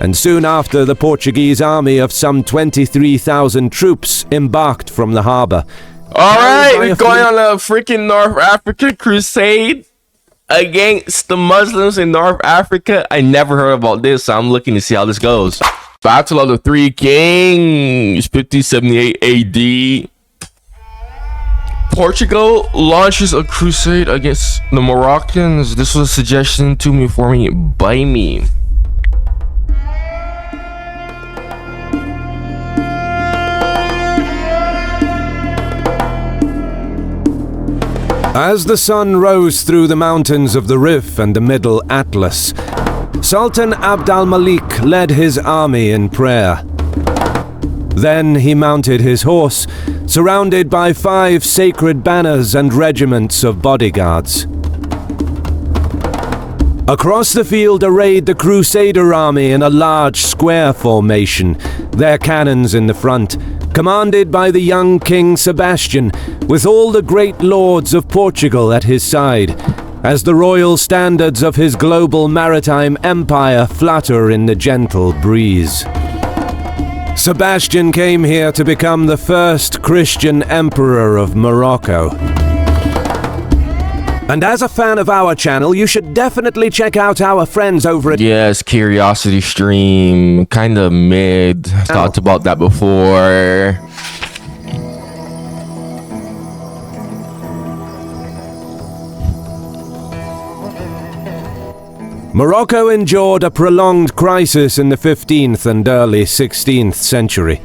and soon after the Portuguese army of some 23,000 troops embarked from the harbour. Alright, we're going on a freaking North African crusade against the Muslims in North Africa. I never heard about this, so I'm looking to see how this goes. Battle of the Three Kings, 1578 AD. Portugal launches a crusade against the Moroccans. This was a suggestion to me for me by me. As the sun rose through the mountains of the Rif and the Middle Atlas, Sultan Abd al-Malik led his army in prayer. Then he mounted his horse, surrounded by 5 sacred banners and regiments of bodyguards. Across the field arrayed the Crusader army in a large square formation, their cannons in the front, commanded by the young King Sebastian, with all the great lords of Portugal at his side, as the royal standards of his global maritime empire flutter in the gentle breeze. Sebastian came here to become the first Christian emperor of Morocco. And as a fan of our channel, you should definitely check out our friends over at... Yes, Curiosity Stream, kind of mid. Talked about that before. Morocco endured a prolonged crisis in the 15th and early 16th century.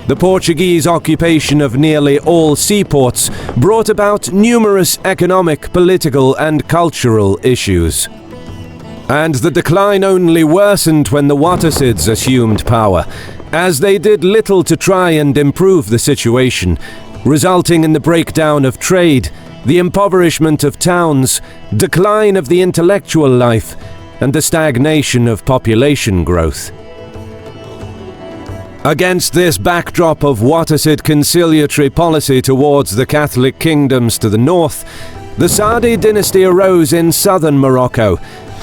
The Portuguese occupation of nearly all seaports brought about numerous economic, political, and cultural issues. And the decline only worsened when the Wattasids assumed power, as they did little to try and improve the situation, resulting in the breakdown of trade, the impoverishment of towns, decline of the intellectual life, and the stagnation of population growth. Against this backdrop of Wattasid conciliatory policy towards the Catholic kingdoms to the north, the Saadi dynasty arose in southern Morocco,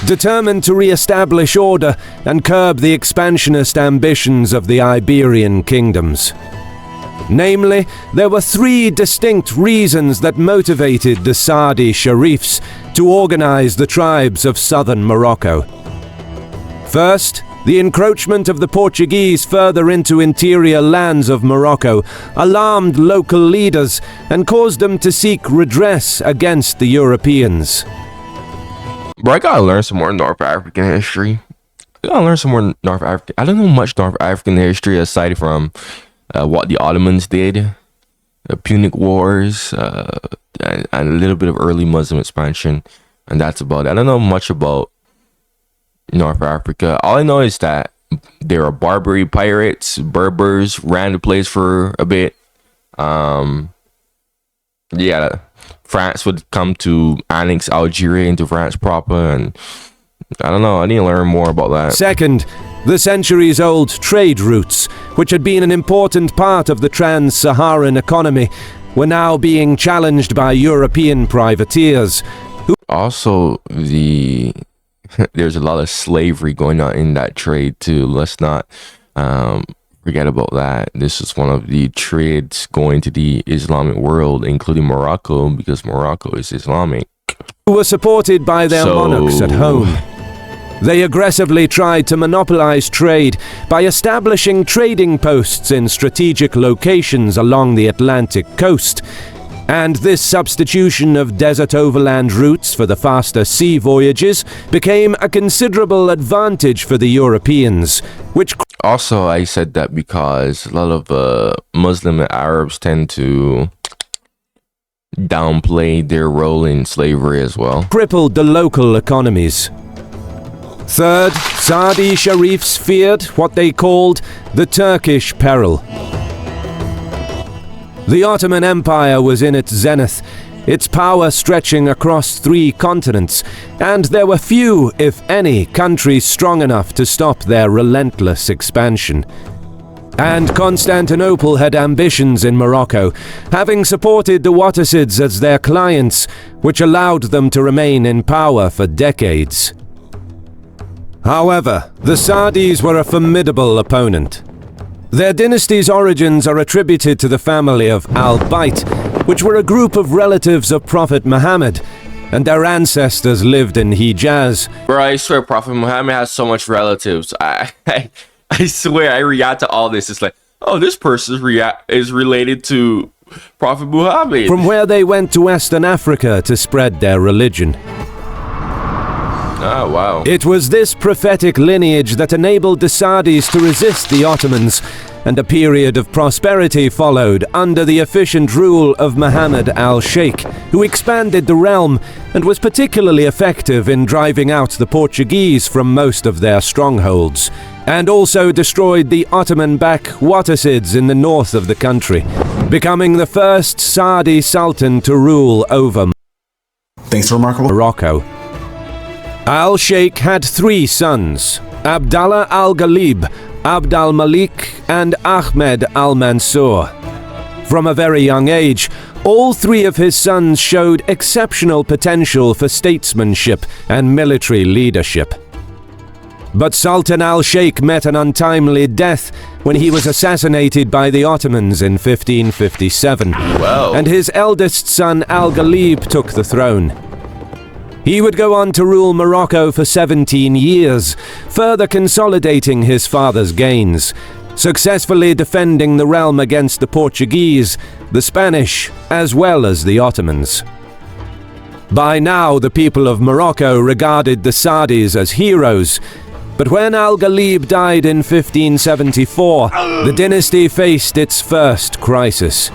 determined to re-establish order and curb the expansionist ambitions of the Iberian kingdoms. Namely, there were 3 distinct reasons that motivated the Saadi Sharifs to organize the tribes of southern Morocco. First, the encroachment of the Portuguese further into interior lands of Morocco alarmed local leaders and caused them to seek redress against the Europeans. Bro, I gotta learn some more North African history. I gotta learn some more North African. I don't know much North African history aside from what the Ottomans did, the Punic Wars, and a little bit of early Muslim expansion, and that's about it. I don't know much about North Africa. All I know is that there are Barbary pirates, Berbers ran the place for a bit. Yeah, France would come to annex Algeria into France proper, and I don't know, I need to learn more about that. Second, the centuries-old trade routes, which had been an important part of the trans-Saharan economy, were now being challenged by European privateers. Also, there's a lot of slavery going on in that trade too. Let's not forget about that. This is one of the trades going to the Islamic world, including Morocco, because Morocco is Islamic. Who were supported by their monarchs at home. They aggressively tried to monopolize trade by establishing trading posts in strategic locations along the Atlantic coast. And this substitution of desert overland routes for the faster sea voyages became a considerable advantage for the Europeans, which... Also, I said that because a lot of Muslim Arabs tend to downplay their role in slavery as well. Crippled the local economies. Third, Saadi Sharifs feared what they called the Turkish peril. The Ottoman Empire was in its zenith, its power stretching across 3 continents, and there were few, if any, countries strong enough to stop their relentless expansion. And Constantinople had ambitions in Morocco, having supported the Wattasids as their clients, which allowed them to remain in power for decades. However, the Saadis were a formidable opponent. Their dynasty's origins are attributed to the family of Al-Bayt, which were a group of relatives of Prophet Muhammad, and their ancestors lived in Hijaz. Bro, I swear Prophet Muhammad has so much relatives. I swear I react to all this. It's like, oh, this person is related to Prophet Muhammad. From where they went to Western Africa to spread their religion. Oh, wow. It was this prophetic lineage that enabled the Saadis to resist the Ottomans, and a period of prosperity followed under the efficient rule of Muhammad al-Sheikh, who expanded the realm and was particularly effective in driving out the Portuguese from most of their strongholds, and also destroyed the Ottoman-backed Wattasids in the north of the country, becoming the first Saadi Sultan to rule over Thanks, Remarkable. Morocco. Al-Sheikh had 3 sons, Abdallah al-Ghalib, Abd al-Malik, and Ahmed al-Mansur. From a very young age, all 3 of his sons showed exceptional potential for statesmanship and military leadership. But Sultan al-Sheikh met an untimely death when he was assassinated by the Ottomans in 1557, and his eldest son al-Ghalib took the throne. He would go on to rule Morocco for 17 years, further consolidating his father's gains, successfully defending the realm against the Portuguese, the Spanish, as well as the Ottomans. By now, the people of Morocco regarded the Saadis as heroes, but when Al-Ghalib died in 1574, the dynasty faced its first crisis.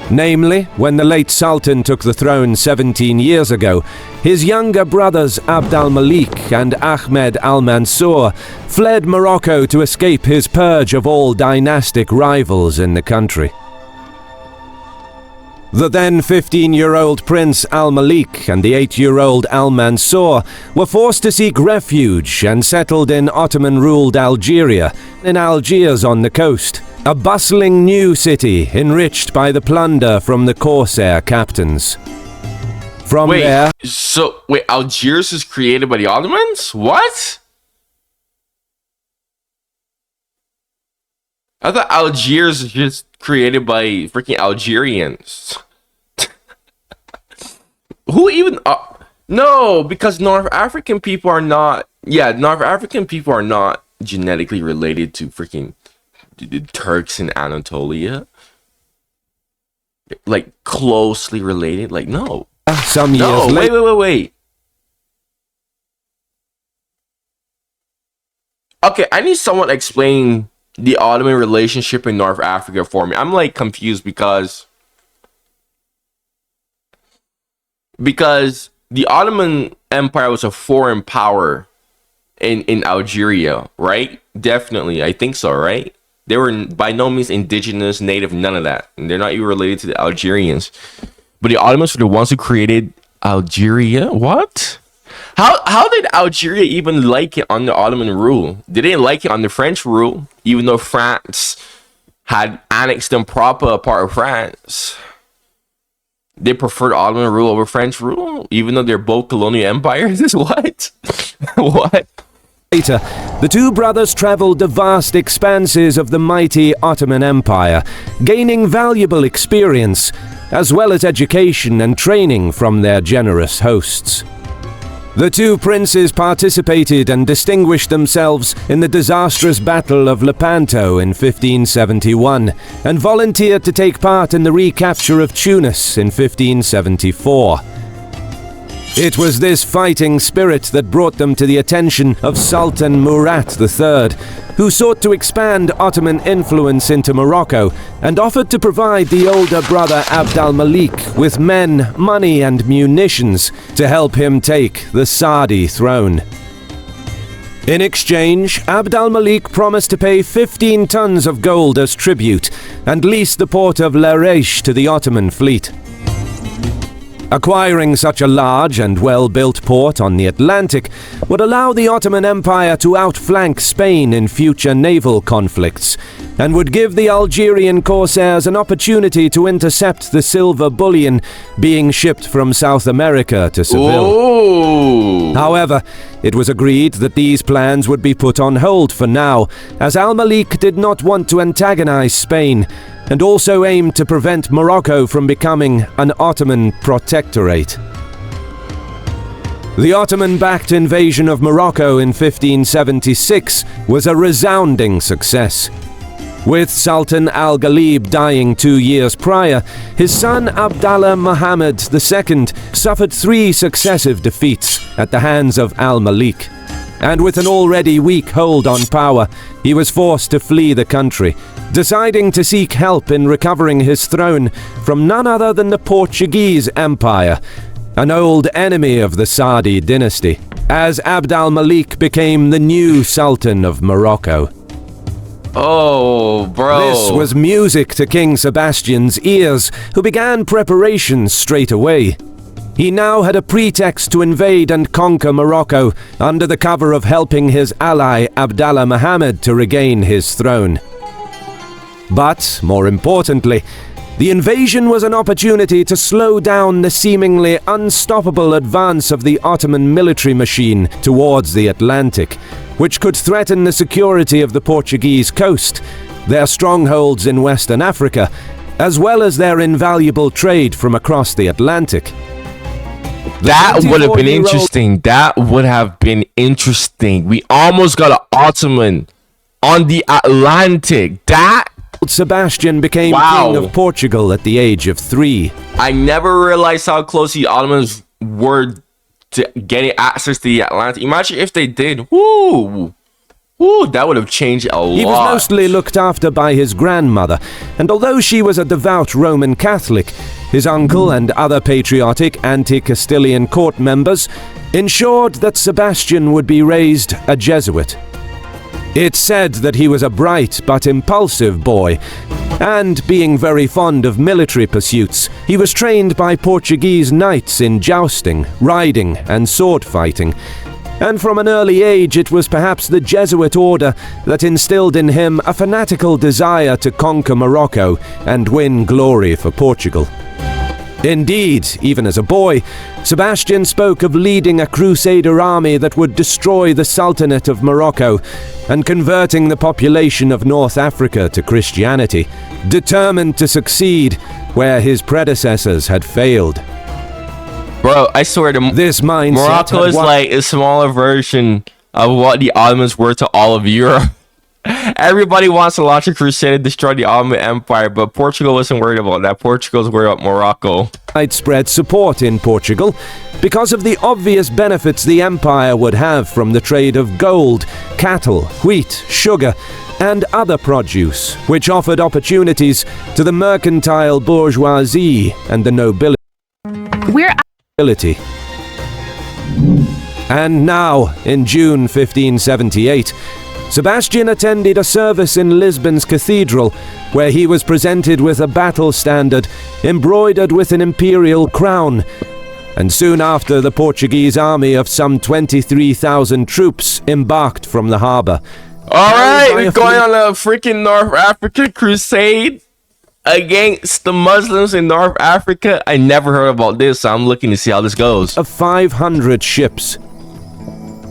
Namely, when the late Sultan took the throne 17 years ago, his younger brothers Abd al-Malik and Ahmed al-Mansur fled Morocco to escape his purge of all dynastic rivals in the country. The then 15-year-old Prince al-Malik and the 8-year-old al-Mansur were forced to seek refuge and settled in Ottoman-ruled Algeria, in Algiers on the coast, a bustling new city enriched by the plunder from the corsair captains. From there... Wait, Algiers is created by the Ottomans? What? I thought Algiers is just created by freaking Algerians. Who even... no, because North African people are not... Yeah, North African people are not genetically related to freaking the Turks in Anatolia. Like, closely related? Like, no. Some years later... Wait. Okay, I need someone to explain the Ottoman relationship in North Africa for me. I'm like confused because the Ottoman Empire was a foreign power in Algeria, right? Definitely, I think so, right? They were by no means indigenous, native, none of that. And they're not even related to the Algerians. But the Ottomans were the ones who created Algeria? What? How did Algeria even like it under Ottoman rule? They didn't like it under French rule, even though France had annexed them proper a part of France. They preferred Ottoman rule over French rule, even though they're both colonial empires? What? What? Later, the two brothers traveled the vast expanses of the mighty Ottoman Empire, gaining valuable experience, as well as education and training from their generous hosts. The two princes participated and distinguished themselves in the disastrous Battle of Lepanto in 1571, and volunteered to take part in the recapture of Tunis in 1574. It was this fighting spirit that brought them to the attention of Sultan Murat III, who sought to expand Ottoman influence into Morocco and offered to provide the older brother Abd al-Malik with men, money and munitions to help him take the Saadi throne. In exchange, Abd al-Malik promised to pay 15 tons of gold as tribute and lease the port of Larache to the Ottoman fleet. Acquiring such a large and well-built port on the Atlantic would allow the Ottoman Empire to outflank Spain in future naval conflicts, and would give the Algerian corsairs an opportunity to intercept the silver bullion being shipped from South America to Seville. Ooh. However, it was agreed that these plans would be put on hold for now, as al-Malik did not want to antagonize Spain, and also aimed to prevent Morocco from becoming an Ottoman protectorate. The Ottoman-backed invasion of Morocco in 1576 was a resounding success. With Sultan al-Ghalib dying 2 years prior, his son Abdallah Muhammad II suffered 3 successive defeats at the hands of al-Malik. And with an already weak hold on power, he was forced to flee the country, deciding to seek help in recovering his throne from none other than the Portuguese Empire, an old enemy of the Saadi dynasty, as Abd al-Malik became the new Sultan of Morocco. Oh, bro. This was music to King Sebastian's ears, who began preparations straight away. He now had a pretext to invade and conquer Morocco under the cover of helping his ally Abdallah Muhammad to regain his throne. But, more importantly, the invasion was an opportunity to slow down the seemingly unstoppable advance of the Ottoman military machine towards the Atlantic, which could threaten the security of the Portuguese coast, their strongholds in Western Africa, as well as their invaluable trade from across the Atlantic. That would have been interesting. That would have been interesting. We almost got an Ottoman on the Atlantic. That Sebastian became king of Portugal at the age of 3. I never realized how close the Ottomans were to getting access to the Atlantic. Imagine if they did. Woo! Woo, that would have changed a lot. He was mostly looked after by his grandmother, and although she was a devout Roman Catholic, his uncle and other patriotic anti-Castilian court members ensured that Sebastian would be raised a Jesuit. It's said that he was a bright but impulsive boy, and being very fond of military pursuits, he was trained by Portuguese knights in jousting, riding, and sword fighting. And from an early age, it was perhaps the Jesuit order that instilled in him a fanatical desire to conquer Morocco and win glory for Portugal. Indeed, even as a boy, Sebastian spoke of leading a crusader army that would destroy the Sultanate of Morocco and converting the population of North Africa to Christianity, determined to succeed where his predecessors had failed. Bro, I swear to this mindset Morocco is like a smaller version of what the Ottomans were to all of Europe. Everybody wants to launch a crusade and destroy the Ottoman Empire, but Portugal wasn't worried about that. Portugal's worried about Morocco. Widespread support in Portugal because of the obvious benefits the empire would have from the trade of gold, cattle, wheat, sugar, and other produce, which offered opportunities to the mercantile bourgeoisie and the nobility. And now, in June 1578, Sebastian attended a service in Lisbon's cathedral, where he was presented with a battle standard embroidered with an imperial crown, and soon after the Portuguese army of some 23,000 troops embarked from the harbour. Alright, we're going on a freaking North African crusade against the Muslims in North Africa. I never heard about this, so I'm looking to see how this goes. Of 500 ships.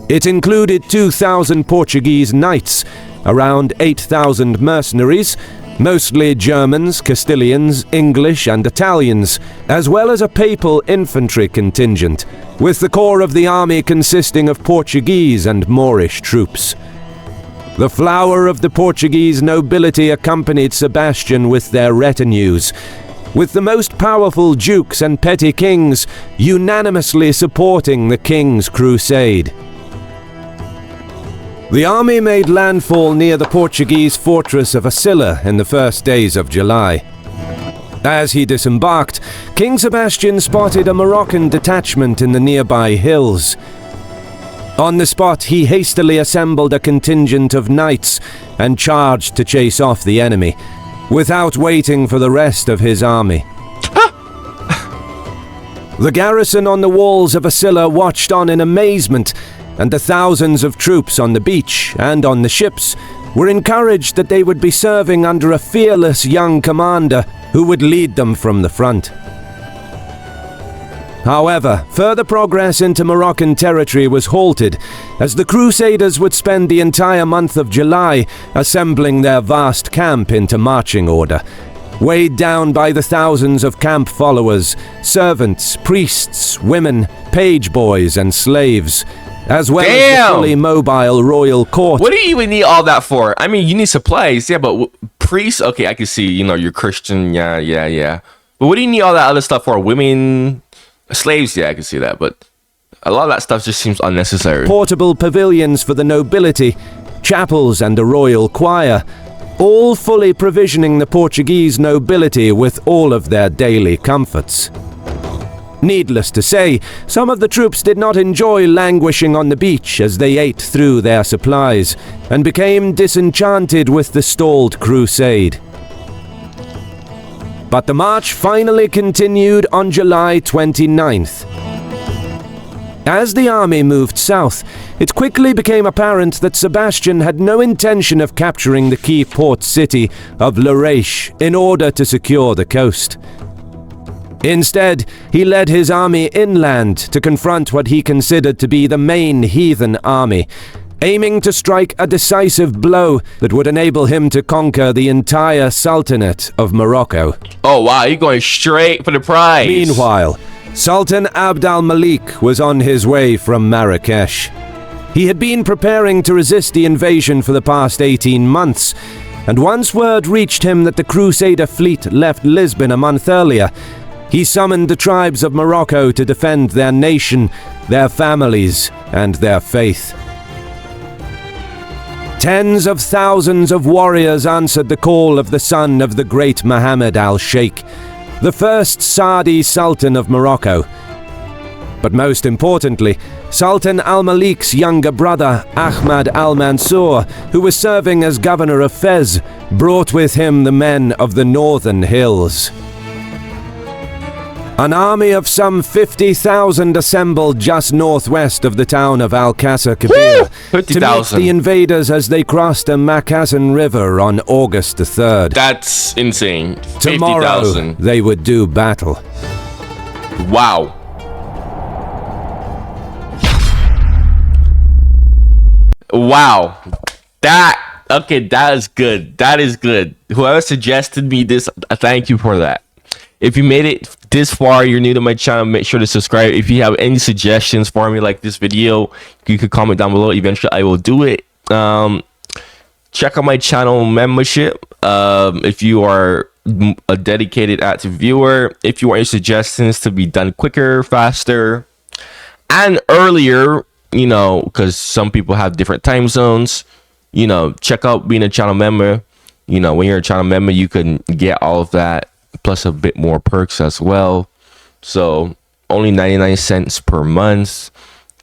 It included 2,000 Portuguese knights, around 8,000 mercenaries, mostly Germans, Castilians, English and Italians, as well as a papal infantry contingent, with the core of the army consisting of Portuguese and Moorish troops. The flower of the Portuguese nobility accompanied Sebastian with their retinues, with the most powerful dukes and petty kings unanimously supporting the king's crusade. The army made landfall near the Portuguese fortress of Asila in the first days of July. As he disembarked, King Sebastian spotted a Moroccan detachment in the nearby hills. On the spot, he hastily assembled a contingent of knights and charged to chase off the enemy, without waiting for the rest of his army. The garrison on the walls of Asila watched on in amazement, and the thousands of troops on the beach and on the ships were encouraged that they would be serving under a fearless young commander who would lead them from the front. However, further progress into Moroccan territory was halted, as the Crusaders would spend the entire month of July assembling their vast camp into marching order, weighed down by the thousands of camp followers, servants, priests, women, page boys, and slaves, as well as the fully mobile royal court. What do you even need all that for? I mean, you need supplies, yeah, but priests, okay, I can see, you're Christian, yeah. But what do you need all that other stuff for? Women, slaves, yeah, I can see that, but a lot of that stuff just seems unnecessary. Portable pavilions for the nobility, chapels and a royal choir, all fully provisioning the Portuguese nobility with all of their daily comforts. Needless to say, some of the troops did not enjoy languishing on the beach as they ate through their supplies, and became disenchanted with the stalled crusade. But the march finally continued on July 29th. As the army moved south, it quickly became apparent that Sebastian had no intention of capturing the key port city of Larache in order to secure the coast. Instead, he led his army inland to confront what he considered to be the main heathen army, aiming to strike a decisive blow that would enable him to conquer the entire Sultanate of Morocco. Oh wow, you're going straight for the prize. Meanwhile, Sultan Abd al-Malik was on his way from Marrakesh. He had been preparing to resist the invasion for the past 18 months, and once word reached him that the Crusader fleet left Lisbon a month earlier, he summoned the tribes of Morocco to defend their nation, their families, and their faith. Tens of thousands of warriors answered the call of the son of the great Mohammed al-Sheikh, the first Saadi Sultan of Morocco. But most importantly, Sultan al-Malik's younger brother, Ahmad al-Mansur, who was serving as governor of Fez, brought with him the men of the northern hills. An army of some 50,000 assembled just northwest of the town of Al-Qasr Kabir to meet the invaders as they crossed the Macassan River on August the 3rd. That's insane. Tomorrow, 50,000. they would do battle. Wow. Wow. That is good. That is good. Whoever suggested me this, thank you for that. If you made it this far, you're new to my channel, make sure to subscribe. If you have any suggestions for me like this video, you can comment down below. Eventually I will do it. Check out my channel membership if you are a dedicated active viewer. If you want your suggestions to be done quicker, faster, and earlier, because some people have different time zones, check out being a channel member. When you're a channel member, you can get all of that plus a bit more perks as well. So only 99 cents per month.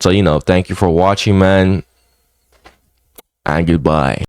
So thank you for watching, man, and goodbye.